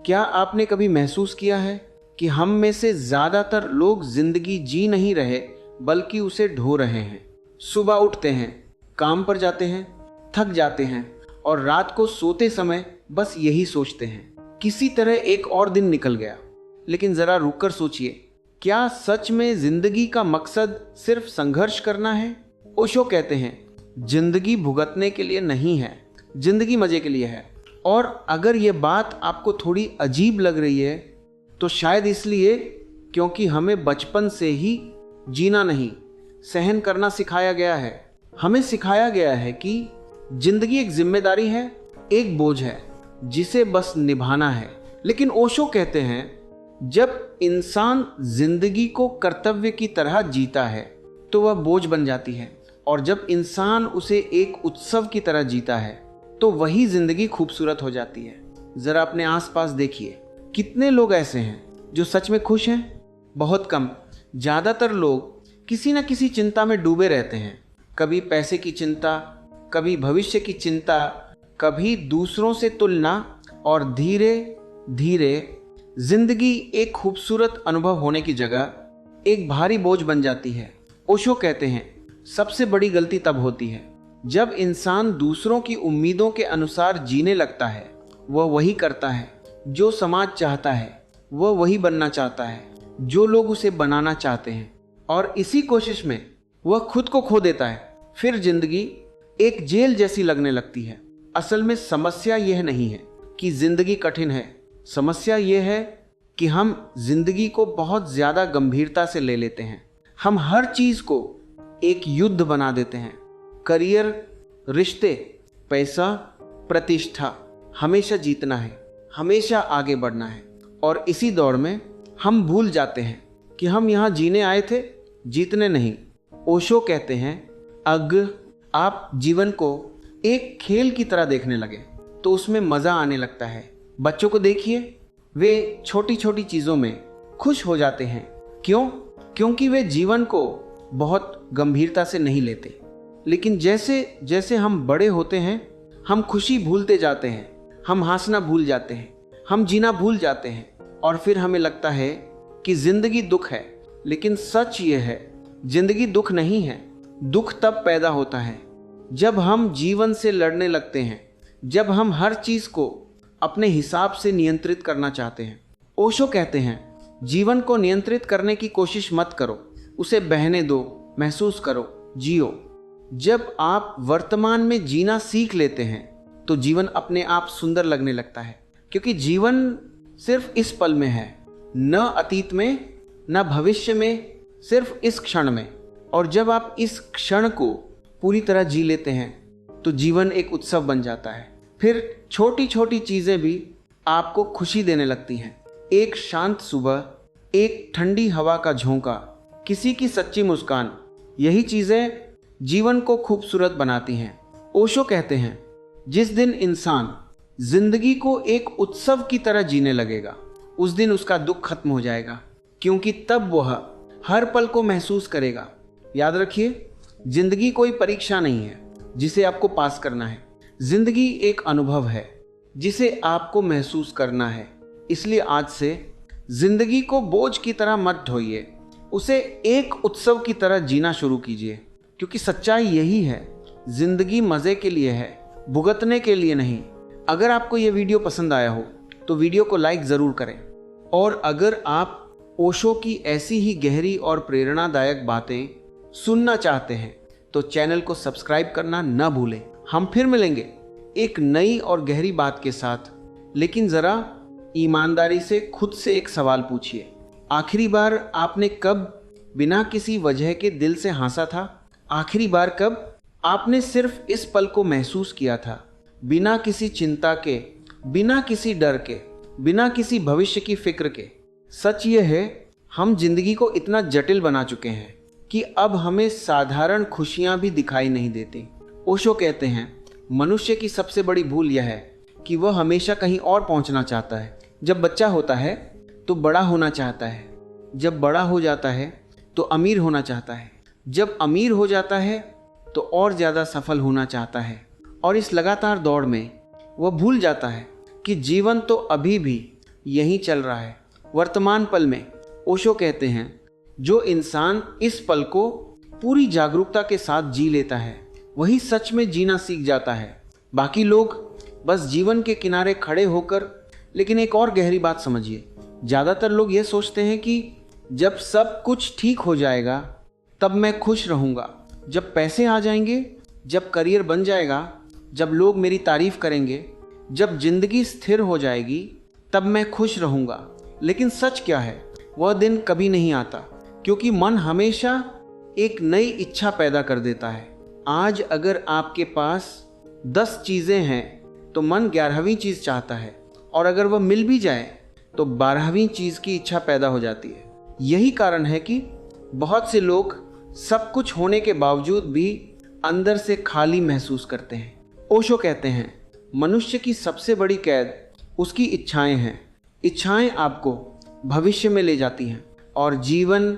क्या आपने कभी महसूस किया है कि हम में से ज्यादातर लोग जिंदगी जी नहीं रहे बल्कि उसे ढो रहे हैं। सुबह उठते हैं, काम पर जाते हैं, थक जाते हैं और रात को सोते समय बस यही सोचते हैं, किसी तरह एक और दिन निकल गया। लेकिन जरा रुककर सोचिए, क्या सच में जिंदगी का मकसद सिर्फ संघर्ष करना है? ओशो कहते हैं, जिंदगी भुगतने के लिए नहीं है, जिंदगी मजे के लिए है। और अगर ये बात आपको थोड़ी अजीब लग रही है तो शायद इसलिए क्योंकि हमें बचपन से ही जीना नहीं, सहन करना सिखाया गया है। हमें सिखाया गया है कि जिंदगी एक जिम्मेदारी है, एक बोझ है जिसे बस निभाना है। लेकिन ओशो कहते हैं, जब इंसान जिंदगी को कर्तव्य की तरह जीता है तो वह बोझ बन जाती है, और जब इंसान उसे एक उत्सव की तरह जीता है तो वही जिंदगी खूबसूरत हो जाती है। जरा अपने आसपास देखिए, कितने लोग ऐसे हैं जो सच में खुश हैं? बहुत कम। ज्यादातर लोग किसी न किसी चिंता में डूबे रहते हैं। कभी पैसे की चिंता, कभी भविष्य की चिंता, कभी दूसरों से तुलना, और धीरे धीरे जिंदगी एक खूबसूरत अनुभव होने की जगह एक भारी बोझ बन जाती है। ओशो कहते हैं, सबसे बड़ी गलती तब होती है जब इंसान दूसरों की उम्मीदों के अनुसार जीने लगता है। वह वही करता है जो समाज चाहता है, वह वही बनना चाहता है जो लोग उसे बनाना चाहते हैं, और इसी कोशिश में वह खुद को खो देता है। फिर जिंदगी एक जेल जैसी लगने लगती है। असल में समस्या यह नहीं है कि जिंदगी कठिन है, समस्या यह है कि हम जिंदगी को बहुत ज्यादा गंभीरता से ले लेते हैं। हम हर चीज को एक युद्ध बना देते हैं। करियर, रिश्ते, पैसा, प्रतिष्ठा, हमेशा जीतना है, हमेशा आगे बढ़ना है। और इसी दौड़ में हम भूल जाते हैं कि हम यहाँ जीने आए थे, जीतने नहीं। ओशो कहते हैं, अगर आप जीवन को एक खेल की तरह देखने लगे तो उसमें मजा आने लगता है। बच्चों को देखिए, वे छोटी छोटी चीजों में खुश हो जाते हैं। क्यों? क्योंकि वे जीवन को बहुत गंभीरता से नहीं लेते। लेकिन जैसे जैसे हम बड़े होते हैं, हम खुशी भूलते जाते हैं, हम हंसना भूल जाते हैं, हम जीना भूल जाते हैं, और फिर हमें लगता है कि जिंदगी दुख है। लेकिन सच ये है, जिंदगी दुख नहीं है। दुख तब पैदा होता है जब हम जीवन से लड़ने लगते हैं, जब हम हर चीज को अपने हिसाब से नियंत्रित करना चाहते हैं। ओशो कहते हैं, जीवन को नियंत्रित करने की कोशिश मत करो, उसे बहने दो, महसूस करो, जियो। जब आप वर्तमान में जीना सीख लेते हैं तो जीवन अपने आप सुंदर लगने लगता है, क्योंकि जीवन सिर्फ इस पल में है, न अतीत में, न भविष्य में, सिर्फ इस क्षण में। और जब आप इस क्षण को पूरी तरह जी लेते हैं तो जीवन एक उत्सव बन जाता है। फिर छोटी छोटी चीजें भी आपको खुशी देने लगती हैं। एक शांत सुबह, एक ठंडी हवा का झोंका, किसी की सच्ची मुस्कान, यही चीजें जीवन को खूबसूरत बनाती हैं। ओशो कहते हैं, जिस दिन इंसान जिंदगी को एक उत्सव की तरह जीने लगेगा, उस दिन उसका दुख खत्म हो जाएगा, क्योंकि तब वह हर पल को महसूस करेगा। याद रखिए, जिंदगी कोई परीक्षा नहीं है जिसे आपको पास करना है। जिंदगी एक अनुभव है जिसे आपको महसूस करना है। इसलिए आज से जिंदगी को बोझ की तरह मत ढोइए, उसे एक उत्सव की तरह जीना शुरू कीजिए। क्योंकि सच्चाई यही है, जिंदगी मजे के लिए है, भुगतने के लिए नहीं। अगर आपको यह वीडियो पसंद आया हो तो वीडियो को लाइक जरूर करें, और अगर आप ओशो की ऐसी ही गहरी और प्रेरणादायक बातें सुनना चाहते हैं तो चैनल को सब्सक्राइब करना न भूलें। हम फिर मिलेंगे एक नई और गहरी बात के साथ। लेकिन जरा ईमानदारी से खुद से एक सवाल पूछिए, आखिरी बार आपने कब बिना किसी वजह के दिल से हंसा था? आखिरी बार कब आपने सिर्फ इस पल को महसूस किया था, बिना किसी चिंता के, बिना किसी डर के, बिना किसी भविष्य की फिक्र के? सच ये है, हम जिंदगी को इतना जटिल बना चुके हैं कि अब हमें साधारण खुशियां भी दिखाई नहीं देती। ओशो कहते हैं, मनुष्य की सबसे बड़ी भूल यह है कि वह हमेशा कहीं और पहुंचना चाहता है। जब बच्चा होता है तो बड़ा होना चाहता है, जब बड़ा हो जाता है तो अमीर होना चाहता है, जब अमीर हो जाता है तो और ज़्यादा सफल होना चाहता है, और इस लगातार दौड़ में वह भूल जाता है कि जीवन तो अभी भी यही चल रहा है वर्तमान पल में। ओशो कहते हैं जो इंसान इस पल को पूरी जागरूकता के साथ जी लेता है वही सच में जीना सीख जाता है। बाकी लोग बस जीवन के किनारे खड़े होकर। लेकिन एक और गहरी बात समझिए, ज़्यादातर लोग ये सोचते हैं कि जब सब कुछ ठीक हो जाएगा तब मैं खुश रहूँगा, जब पैसे आ जाएंगे, जब करियर बन जाएगा, जब लोग मेरी तारीफ करेंगे, जब जिंदगी स्थिर हो जाएगी तब मैं खुश रहूँगा। लेकिन सच क्या है, वह दिन कभी नहीं आता, क्योंकि मन हमेशा एक नई इच्छा पैदा कर देता है। आज अगर आपके पास 10 चीज़ें हैं तो मन 11वीं चीज़ चाहता है, और अगर वह मिल भी जाए तो 12वीं चीज़ की इच्छा पैदा हो जाती है। यही कारण है कि बहुत से लोग सब कुछ होने के बावजूद भी अंदर से खाली महसूस करते हैं। ओशो कहते हैं मनुष्य की सबसे बड़ी कैद उसकी इच्छाएं हैं। इच्छाएं आपको भविष्य में ले जाती हैं और जीवन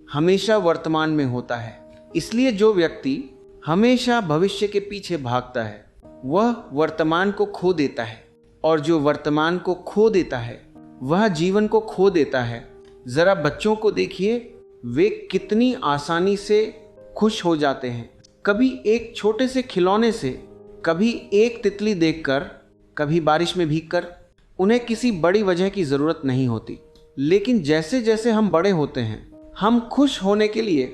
हमेशा वर्तमान में होता है। इसलिए जो व्यक्ति हमेशा भविष्य के पीछे भागता है वह वर्तमान को खो देता है, और जो वर्तमान को खो देता है वह जीवन को खो देता है। जरा बच्चों को देखिए, वे कितनी आसानी से खुश हो जाते हैं, कभी एक छोटे से खिलौने से, कभी एक तितली देखकर, कभी बारिश में भीगकर। उन्हें किसी बड़ी वजह की ज़रूरत नहीं होती। लेकिन जैसे जैसे हम बड़े होते हैं हम खुश होने के लिए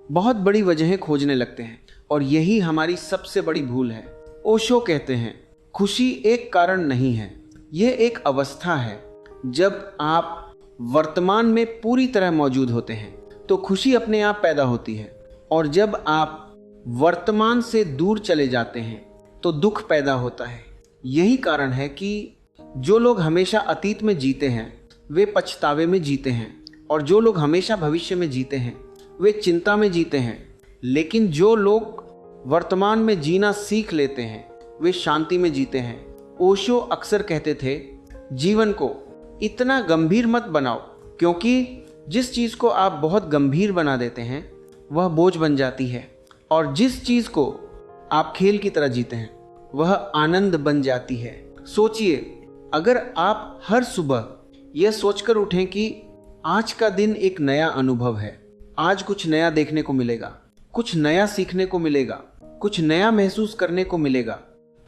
बहुत बड़ी वजहें खोजने लगते हैं, और यही हमारी सबसे बड़ी भूल है। ओशो कहते हैं खुशी एक कारण नहीं है, यह एक अवस्था है। जब आप वर्तमान में पूरी तरह मौजूद होते हैं तो खुशी अपने आप पैदा होती है, और जब आप वर्तमान से दूर चले जाते हैं तो दुख पैदा होता है। यही कारण है कि जो लोग हमेशा अतीत में जीते हैं वे पछतावे में जीते हैं, और जो लोग हमेशा भविष्य में जीते हैं वे चिंता में जीते हैं। लेकिन जो लोग वर्तमान में जीना सीख लेते हैं वे शांति में जीते हैं। ओशो अक्सर कहते थे जीवन को इतना गंभीर मत बनाओ, क्योंकि जिस चीज़ को आप बहुत गंभीर बना देते हैं वह बोझ बन जाती है, और जिस चीज़ को आप खेल की तरह जीते हैं वह आनंद बन जाती है। सोचिए, अगर आप हर सुबह यह सोचकर उठें कि आज का दिन एक नया अनुभव है, आज कुछ नया देखने को मिलेगा, कुछ नया सीखने को मिलेगा, कुछ नया महसूस करने को मिलेगा,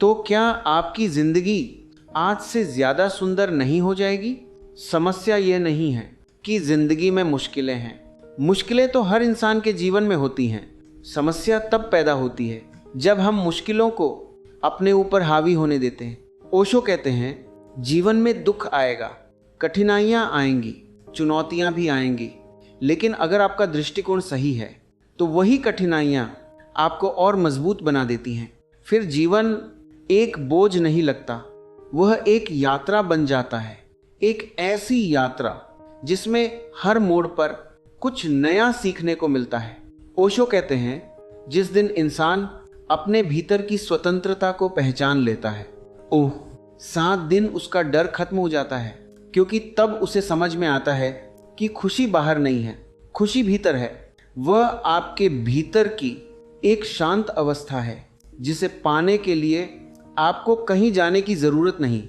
तो क्या आपकी जिंदगी आज से ज्यादा सुंदर नहीं हो जाएगी? समस्या यह नहीं है कि जिंदगी में मुश्किलें हैं। मुश्किलें तो हर इंसान के जीवन में होती हैं। समस्या तब पैदा होती है जब हम मुश्किलों को अपने ऊपर हावी होने देते हैं। ओशो कहते हैं जीवन में दुख आएगा, कठिनाइयाँ आएंगी, चुनौतियाँ भी आएंगी, लेकिन अगर आपका दृष्टिकोण सही है तो वही कठिनाइयाँ आपको और मजबूत बना देती हैं। फिर जीवन एक बोझ नहीं लगता, वह एक यात्रा बन जाता है, एक ऐसी यात्रा जिसमें हर मोड़ पर कुछ नया सीखने को मिलता है। ओशो कहते हैं जिस दिन इंसान अपने भीतर की स्वतंत्रता को पहचान लेता है, ओह 7 दिन उसका डर खत्म हो जाता है, क्योंकि तब उसे समझ में आता है कि खुशी बाहर नहीं है, खुशी भीतर है। वह आपके भीतर की एक शांत अवस्था है जिसे पाने के लिए आपको कहीं जाने की ज़रूरत नहीं,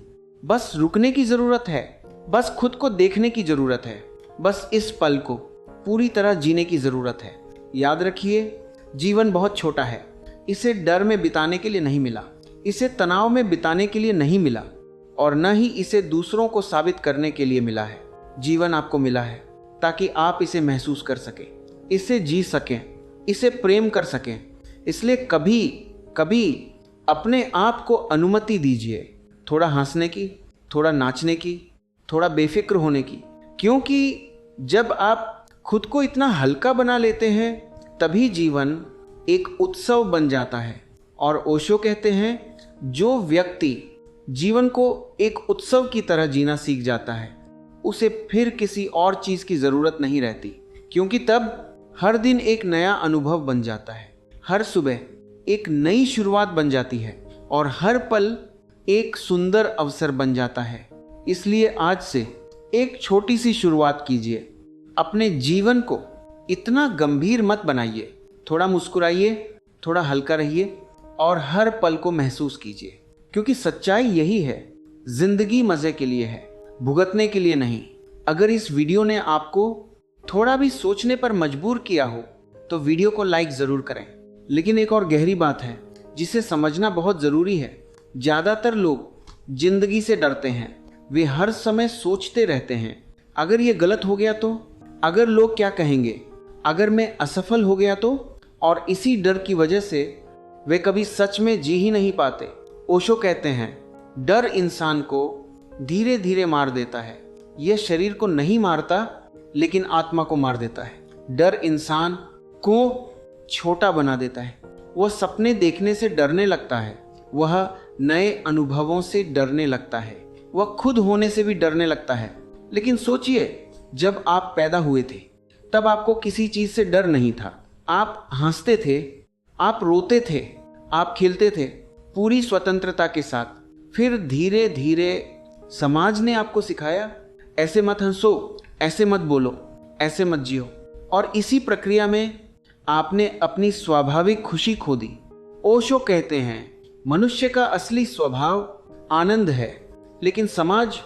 बस रुकने की ज़रूरत है, बस खुद को देखने की ज़रूरत है, बस इस पल को पूरी तरह जीने की ज़रूरत है। याद रखिए, जीवन बहुत छोटा है, इसे डर में बिताने के लिए नहीं मिला, इसे तनाव में बिताने के लिए नहीं मिला, और न ही इसे दूसरों को साबित करने के लिए मिला है। जीवन आपको मिला है ताकि आप इसे महसूस कर सकें, इसे जी सकें, इसे प्रेम कर सकें। इसलिए कभी कभी अपने आप को अनुमति दीजिए थोड़ा हंसने की, थोड़ा नाचने की, थोड़ा बेफिक्र होने की, क्योंकि जब आप खुद को इतना हल्का बना लेते हैं तभी जीवन एक उत्सव बन जाता है। और ओशो कहते हैं जो व्यक्ति जीवन को एक उत्सव की तरह जीना सीख जाता है उसे फिर किसी और चीज़ की ज़रूरत नहीं रहती, क्योंकि तब हर दिन एक नया अनुभव बन जाता है, हर सुबह एक नई शुरुआत बन जाती है, और हर पल एक सुंदर अवसर बन जाता है। इसलिए आज से एक छोटी सी शुरुआत कीजिए। अपने जीवन को इतना गंभीर मत बनाइए, थोड़ा मुस्कुराइए, थोड़ा हल्का रहिए, और हर पल को महसूस कीजिए, क्योंकि सच्चाई यही है, जिंदगी मज़े के लिए है, भुगतने के लिए नहीं। अगर इस वीडियो ने आपको थोड़ा भी सोचने पर मजबूर किया हो तो वीडियो को लाइक ज़रूर करें। लेकिन एक और गहरी बात है जिसे समझना बहुत ज़रूरी है। ज़्यादातर लोग जिंदगी से डरते हैं। वे हर समय सोचते रहते हैं, अगर ये गलत हो गया तो, अगर लोग क्या कहेंगे, अगर मैं असफल हो गया तो। और इसी डर की वजह से वे कभी सच में जी ही नहीं पाते। ओशो कहते हैं, डर इंसान को धीरे धीरे मार देता है। यह शरीर को नहीं मारता लेकिन आत्मा को मार देता है। डर इंसान को छोटा बना देता है। वह सपने देखने से डरने लगता है, वह नए अनुभवों से डरने लगता है, वह खुद होने से भी डरने लगता है। लेकिन सोचिए, जब आप पैदा हुए थे तब आपको किसी चीज से डर नहीं था। आप हंसते थे, आप रोते थे, आप खेलते थे पूरी स्वतंत्रता के साथ। फिर धीरे धीरे समाज ने आपको सिखाया, ऐसे मत हंसो, ऐसे मत बोलो, ऐसे मत जियो। और इसी प्रक्रिया में आपने अपनी स्वाभाविक खुशी खो दी। ओशो कहते हैं, मनुष्य का असली स्वभाव आनंद है, लेकिन समाज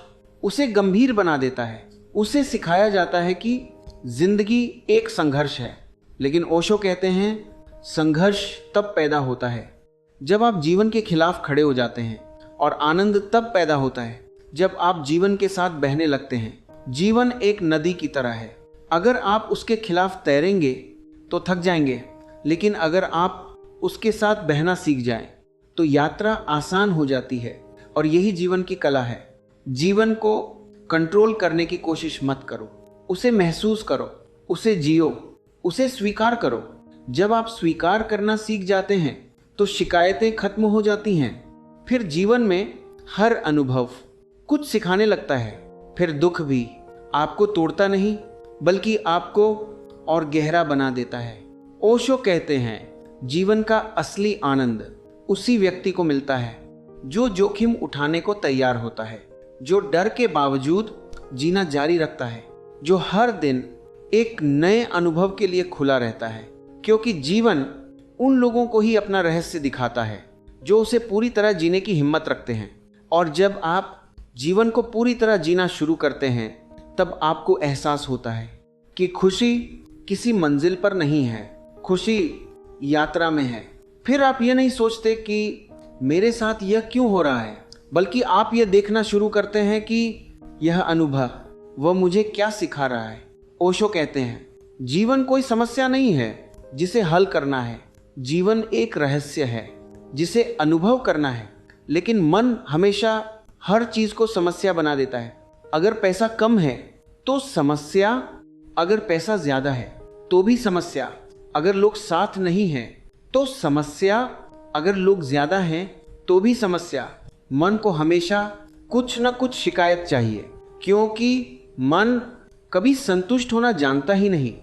उसे गंभीर बना देता है। उसे सिखाया जाता है कि जिंदगी एक संघर्ष है। लेकिन ओशो कहते हैं, संघर्ष तब पैदा होता है जब आप जीवन के खिलाफ खड़े हो जाते हैं, और आनंद तब पैदा होता है जब आप जीवन के साथ बहने लगते हैं। जीवन एक नदी की तरह है, अगर आप उसके खिलाफ तैरेंगे तो थक जाएंगे, लेकिन अगर आप उसके साथ बहना सीख जाएं तो यात्रा आसान हो जाती है। और यही जीवन की कला है। जीवन को कंट्रोल करने की कोशिश मत करो, उसे महसूस करो, उसे जियो, उसे स्वीकार करो। जब आप स्वीकार करना सीख जाते हैं तो शिकायतें खत्म हो जाती हैं। फिर जीवन में हर अनुभव कुछ सिखाने लगता है। फिर दुख भी आपको तोड़ता नहीं बल्कि आपको और गहरा बना देता है। ओशो कहते हैं, जीवन का असली आनंद उसी व्यक्ति को मिलता है जो जोखिम उठाने को तैयार होता है, जो डर के बावजूद जीना जारी रखता है, जो हर दिन एक नए अनुभव के लिए खुला रहता है। क्योंकि जीवन उन लोगों को ही अपना रहस्य दिखाता है जो उसे पूरी तरह जीने की हिम्मत रखते हैं। और जब आप जीवन को पूरी तरह जीना शुरू करते हैं तब आपको एहसास होता है कि खुशी किसी मंजिल पर नहीं है, खुशी यात्रा में है। फिर आप ये नहीं सोचते कि मेरे साथ यह क्यों हो रहा है, बल्कि आप यह देखना शुरू करते हैं कि यह अनुभव वह मुझे क्या सिखा रहा है। ओशो कहते हैं, जीवन कोई समस्या नहीं है जिसे हल करना है, जीवन एक रहस्य है जिसे अनुभव करना है। लेकिन मन हमेशा हर चीज को समस्या बना देता है। अगर पैसा कम है तो समस्या, अगर पैसा ज्यादा है तो भी समस्या, अगर लोग साथ नहीं हैं तो समस्या, अगर लोग ज्यादा हैं तो भी समस्या। मन को हमेशा कुछ न कुछ शिकायत चाहिए, क्योंकि मन कभी संतुष्ट होना जानता ही नहीं।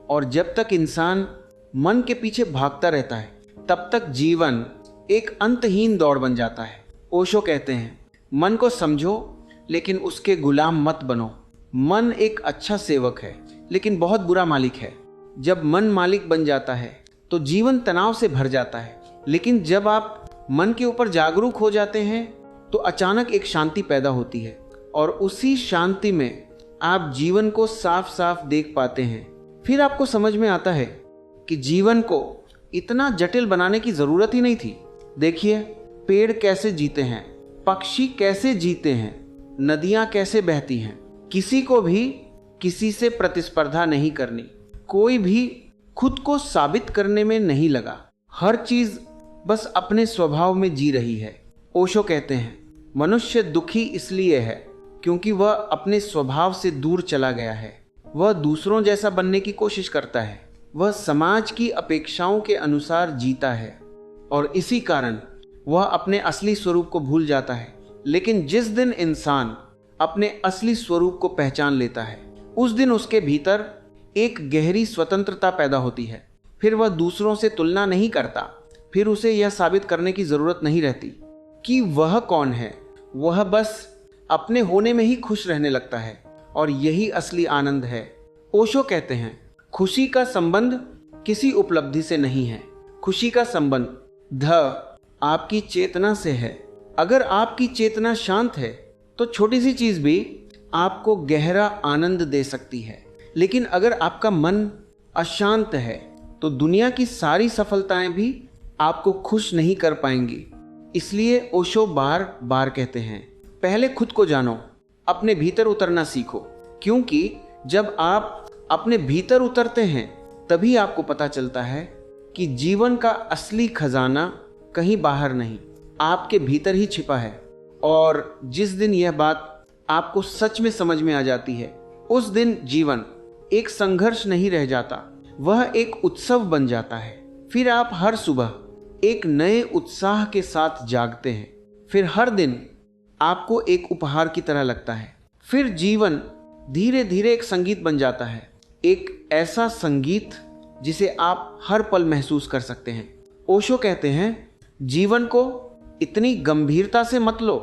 और जब तक इंसान मन के पीछे भागता रहता है तब तक जीवन एक अंतहीन दौड़ बन जाता है। ओशो कहते हैं, मन को समझो लेकिन उसके गुलाम मत बनो। मन एक अच्छा सेवक है लेकिन बहुत बुरा मालिक है। जब मन मालिक बन जाता है तो जीवन तनाव से भर जाता है, लेकिन जब आप मन के ऊपर जागरूक हो जाते हैं तो अचानक एक शांति पैदा होती है, और उसी शांति में आप जीवन को साफ साफ देख पाते हैं। फिर आपको समझ में आता है कि जीवन को इतना जटिल बनाने की जरूरत ही नहीं थी। देखिए, पेड़ कैसे जीते हैं, पक्षी कैसे जीते हैं, नदियां कैसे बहती हैं। किसी को भी किसी से प्रतिस्पर्धा नहीं करनी, कोई भी खुद को साबित करने में नहीं लगा। हर चीज बस अपने स्वभाव में जी रही है। ओशो कहते हैं, मनुष्य दुखी इसलिए है क्योंकि वह अपने स्वभाव से दूर चला गया है। वह दूसरों जैसा बनने की कोशिश करता है, वह समाज की अपेक्षाओं के अनुसार जीता है, और इसी कारण वह अपने असली स्वरूप को भूल जाता है। लेकिन जिस दिन इंसान अपने असली स्वरूप को पहचान लेता है, उस दिन उसके भीतर एक गहरी स्वतंत्रता पैदा होती है। फिर वह दूसरों से तुलना नहीं करता, फिर उसे यह साबित करने की जरूरत नहीं रहती कि वह कौन है। वह बस अपने होने में ही खुश रहने लगता है, और यही असली आनंद है। ओशो कहते हैं, खुशी का संबंध किसी उपलब्धि से नहीं है, खुशी का संबंध आपकी चेतना से है। अगर आपकी चेतना शांत है तो छोटी सी चीज भी आपको गहरा आनंद दे सकती है, लेकिन अगर आपका मन अशांत है तो दुनिया की सारी सफलताएं भी आपको खुश नहीं कर पाएंगी। इसलिए ओशो बार बार कहते हैं, पहले खुद को जानो, अपने भीतर उतरना सीखो, क्योंकि जब आप अपने भीतर उतरते हैं तभी आपको पता चलता है कि जीवन का असली खजाना कहीं बाहर नहीं, आपके भीतर ही छिपा है। और जिस दिन यह बात आपको सच में समझ में आ जाती है, उस दिन जीवन एक संघर्ष नहीं रह जाता, वह एक उत्सव बन जाता है। फिर आप हर सुबह एक नए उत्साह के साथ जागते हैं। फिर हर दिन आपको एक उपहार की तरह लगता है। फिर जीवन धीरे धीरे एक संगीत बन जाता है, एक ऐसा संगीत जिसे आप हर पल महसूस कर सकते हैं। ओशो कहते हैं, जीवन को इतनी गंभीरता से मत लो,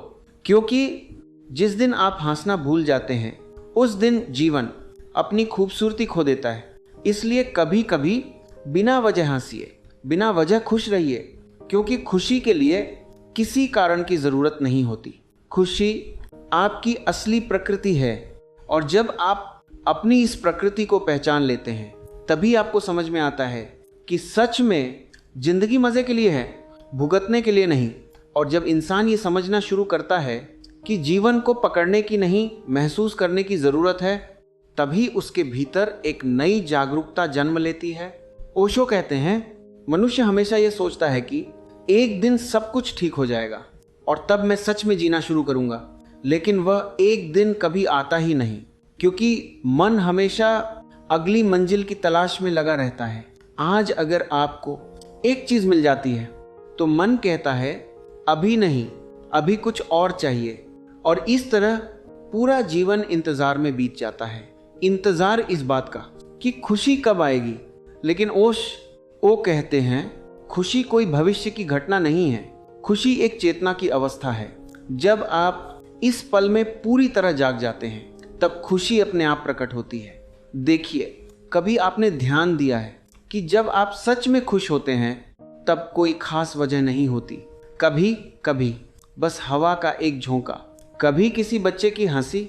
क्योंकि जिस दिन आप हंसना भूल जाते हैं उस दिन जीवन अपनी खूबसूरती खो देता है। इसलिए कभी कभी बिना वजह हंसिए, बिना वजह खुश रहिए, क्योंकि खुशी के लिए किसी कारण की ज़रूरत नहीं होती। खुशी आपकी असली प्रकृति है, और जब आप अपनी इस प्रकृति को पहचान लेते हैं तभी आपको समझ में आता है कि सच में जिंदगी मज़े के लिए है, भुगतने के लिए नहीं। और जब इंसान ये समझना शुरू करता है कि जीवन को पकड़ने की नहीं, महसूस करने की ज़रूरत है, तभी उसके भीतर एक नई जागरूकता जन्म लेती है। ओशो कहते हैं, मनुष्य हमेशा ये सोचता है कि एक दिन सब कुछ ठीक हो जाएगा और तब मैं सच में जीना शुरू करूंगा, लेकिन वह एक दिन कभी आता ही नहीं, क्योंकि मन हमेशा अगली मंजिल की तलाश में लगा रहता है। आज अगर आपको एक चीज़ मिल जाती है तो मन कहता है अभी नहीं, अभी कुछ और चाहिए, और इस तरह पूरा जीवन इंतज़ार में बीत जाता है। इंतज़ार इस बात का कि खुशी कब आएगी। लेकिन ओ कहते हैं, खुशी कोई भविष्य की घटना नहीं है, खुशी एक चेतना की अवस्था है। जब आप इस पल में पूरी तरह जाग जाते हैं तब खुशी अपने आप प्रकट होती है। देखिए, कभी आपने ध्यान दिया है कि जब आप सच में खुश होते हैं तब कोई खास वजह नहीं होती। कभी कभी बस हवा का एक झोंका, कभी किसी बच्चे की हंसी,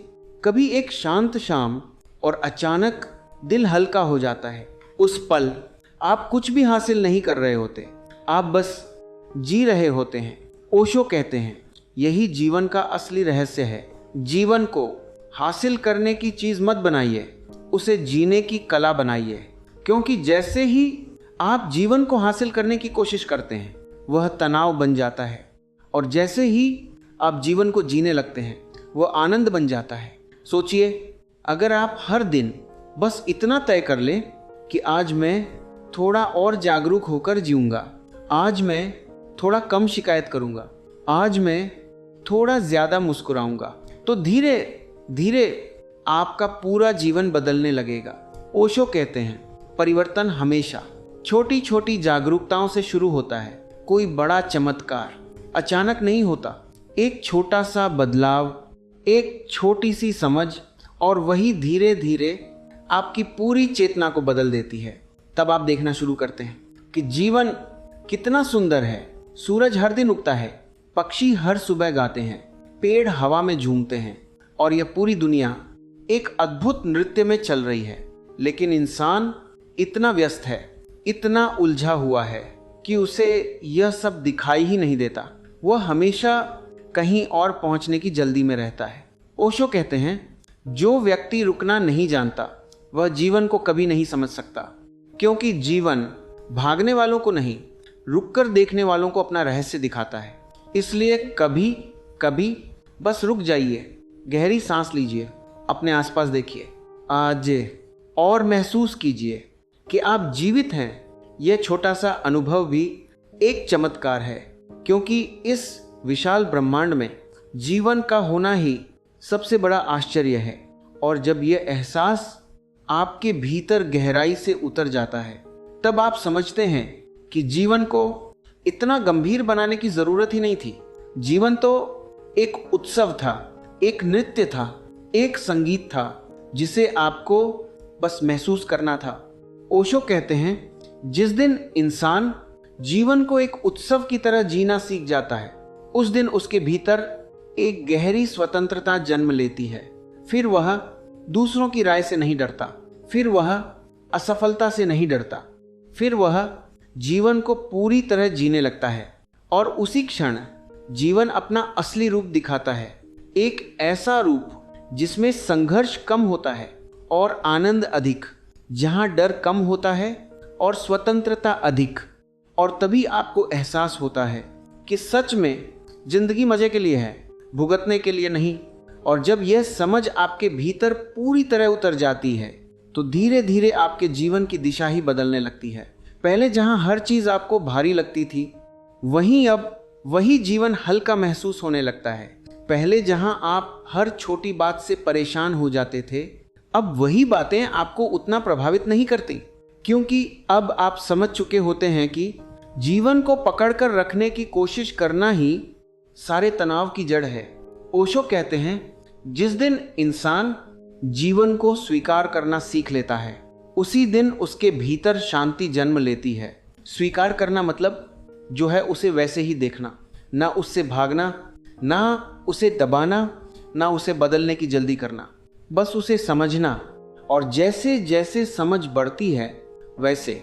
कभी एक शांत शाम, और अचानक दिल हल्का हो जाता है। उस पल आप कुछ भी हासिल नहीं कर रहे होते, आप बस जी रहे होते हैं। ओशो कहते हैं, यही जीवन का असली रहस्य है। जीवन को हासिल करने की चीज़ मत बनाइए, उसे जीने की कला बनाइए, क्योंकि जैसे ही आप जीवन को हासिल करने की कोशिश करते हैं वह तनाव बन जाता है, और जैसे ही आप जीवन को जीने लगते हैं वह आनंद बन जाता है। सोचिए, अगर आप हर दिन बस इतना तय कर लें कि आज मैं थोड़ा और जागरूक होकर जीऊँगा, आज मैं थोड़ा कम शिकायत करूँगा, आज मैं थोड़ा ज़्यादा मुस्कुराऊँगा, तो धीरे धीरे आपका पूरा जीवन बदलने लगेगा। ओशो कहते हैं, परिवर्तन हमेशा छोटी छोटी जागरूकताओं से शुरू होता है। कोई बड़ा चमत्कार अचानक नहीं होता, एक छोटा सा बदलाव, एक छोटी सी समझ, और वही धीरे धीरे आपकी पूरी चेतना को बदल देती है। तब आप देखना शुरू करते हैं कि जीवन कितना सुंदर है। सूरज हर दिन उगता है, पक्षी हर सुबह गाते हैं, पेड़ हवा में झूमते हैं, और यह पूरी दुनिया एक अद्भुत नृत्य में चल रही है। लेकिन इंसान इतना व्यस्त है, इतना उलझा हुआ है कि उसे यह सब दिखाई ही नहीं देता। वह हमेशा कहीं और पहुंचने की जल्दी में रहता है। ओशो कहते हैं, जो व्यक्ति रुकना नहीं जानता वह जीवन को कभी नहीं समझ सकता, क्योंकि जीवन भागने वालों को नहीं, रुककर देखने वालों को अपना रहस्य दिखाता है। इसलिए कभी कभी बस रुक जाइए, गहरी सांस लीजिए, अपने आसपास देखिए आज और महसूस कीजिए कि आप जीवित हैं। यह छोटा सा अनुभव भी एक चमत्कार है, क्योंकि इस विशाल ब्रह्मांड में जीवन का होना ही सबसे बड़ा आश्चर्य है। और जब यह एहसास आपके भीतर गहराई से उतर जाता है तब आप समझते हैं कि जीवन को इतना गंभीर बनाने की ज़रूरत ही नहीं थी। जीवन तो एक उत्सव था, एक नृत्य था, एक संगीत था, जिसे आपको बस महसूस करना था। ओशो कहते हैं, जिस दिन इंसान जीवन को एक उत्सव की तरह जीना सीख जाता है उस दिन उसके भीतर एक गहरी स्वतंत्रता जन्म लेती है। फिर वह दूसरों की राय से नहीं डरता, फिर वह असफलता से नहीं डरता, फिर वह जीवन को पूरी तरह जीने लगता है और उसी क्षण जीवन अपना असली रूप दिखाता है। एक ऐसा रूप जिसमें संघर्ष कम होता है और आनंद अधिक, जहां डर कम होता है और स्वतंत्रता अधिक। और तभी आपको एहसास होता है कि सच में जिंदगी मजे के लिए है, भुगतने के लिए नहीं। और जब यह समझ आपके भीतर पूरी तरह उतर जाती है तो धीरे धीरे आपके जीवन की दिशा ही बदलने लगती है। पहले जहां हर चीज आपको भारी लगती थी, वहीं अब वही जीवन हल्का महसूस होने लगता है। पहले जहां आप हर छोटी बात से परेशान हो जाते थे, अब वही बातें आपको उतना प्रभावित नहीं करती, क्योंकि अब आप समझ चुके होते हैं कि जीवन को पकड़कर रखने की कोशिश करना ही सारे तनाव की जड़ है। ओशो कहते हैं, जिस दिन इंसान जीवन को स्वीकार करना सीख लेता है, उसी दिन उसके भीतर शांति जन्म लेती है। स्वीकार करना मतलब जो है उसे वैसे ही देखना, ना उससे भागना, ना उसे दबाना, ना उसे बदलने की जल्दी करना, बस उसे समझना। और जैसे जैसे समझ बढ़ती है वैसे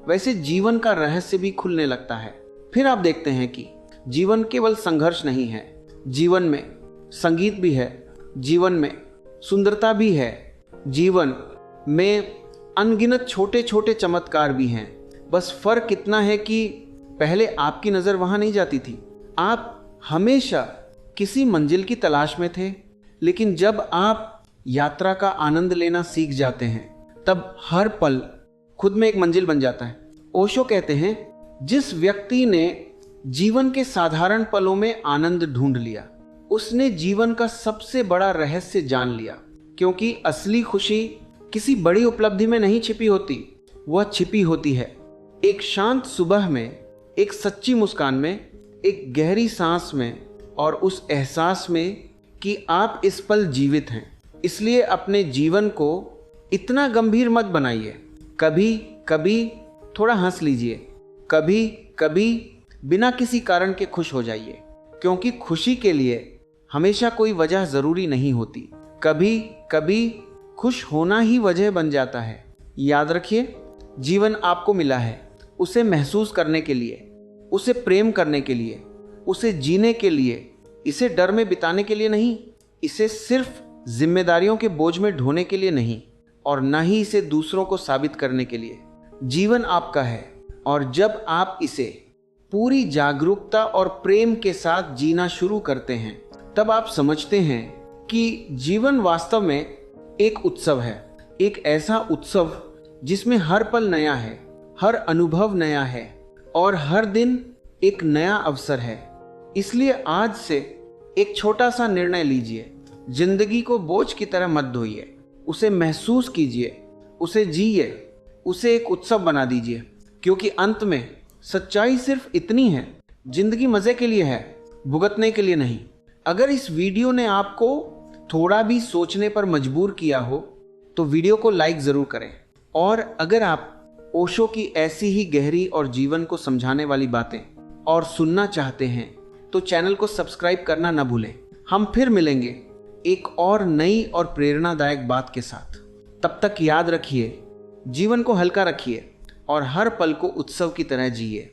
वैसे जीवन का रहस्य भी खुलने लगता है। फिर आप देखते हैं कि जीवन केवल संघर्ष नहीं है, जीवन में संगीत भी है, जीवन में सुंदरता भी है, जीवन में अनगिनत छोटे छोटे चमत्कार भी हैं। बस फर्क इतना है कि पहले आपकी नज़र वहाँ नहीं जाती थी, आप हमेशा किसी मंजिल की तलाश में थे। लेकिन जब आप यात्रा का आनंद लेना सीख जाते हैं, तब हर पल खुद में एक मंजिल बन जाता है। ओशो कहते हैं, जिस व्यक्ति ने जीवन के साधारण पलों में आनंद ढूंढ लिया, उसने जीवन का सबसे बड़ा रहस्य जान लिया। क्योंकि असली खुशी किसी बड़ी उपलब्धि में नहीं छिपी होती, वह छिपी होती है एक शांत सुबह में, एक सच्ची मुस्कान में, एक गहरी सांस में और उस एहसास में कि आप इस पल जीवित हैं। इसलिए अपने जीवन को इतना गंभीर मत बनाइए। कभी कभी थोड़ा हंस लीजिए, कभी कभी बिना किसी कारण के खुश हो जाइए, क्योंकि खुशी के लिए हमेशा कोई वजह ज़रूरी नहीं होती। कभी कभी खुश होना ही वजह बन जाता है। याद रखिए, जीवन आपको मिला है उसे महसूस करने के लिए, उसे प्रेम करने के लिए, उसे जीने के लिए, इसे डर में बिताने के लिए नहीं, इसे सिर्फ जिम्मेदारियों के बोझ में ढोने के लिए नहीं, और न ही इसे दूसरों को साबित करने के लिए। जीवन आपका है, और जब आप इसे पूरी जागरूकता और प्रेम के साथ जीना शुरू करते हैं, तब आप समझते हैं कि जीवन वास्तव में एक उत्सव है। एक ऐसा उत्सव जिसमें हर पल नया है, हर अनुभव नया है और हर दिन एक नया अवसर है। इसलिए आज से एक छोटा सा निर्णय लीजिए। जिंदगी को बोझ की तरह मत ढोइए, उसे महसूस कीजिए, उसे जिए, उसे एक उत्सव बना दीजिए। क्योंकि अंत में सच्चाई सिर्फ इतनी है, जिंदगी मजे के लिए है, भुगतने के लिए नहीं। अगर इस वीडियो ने आपको थोड़ा भी सोचने पर मजबूर किया हो तो वीडियो को लाइक ज़रूर करें। और अगर आप ओशो की ऐसी ही गहरी और जीवन को समझाने वाली बातें और सुनना चाहते हैं तो चैनल को सब्सक्राइब करना ना भूलें। हम फिर मिलेंगे एक और नई और प्रेरणादायक बात के साथ। तब तक याद रखिए, जीवन को हल्का रखिए और हर पल को उत्सव की तरह जिए।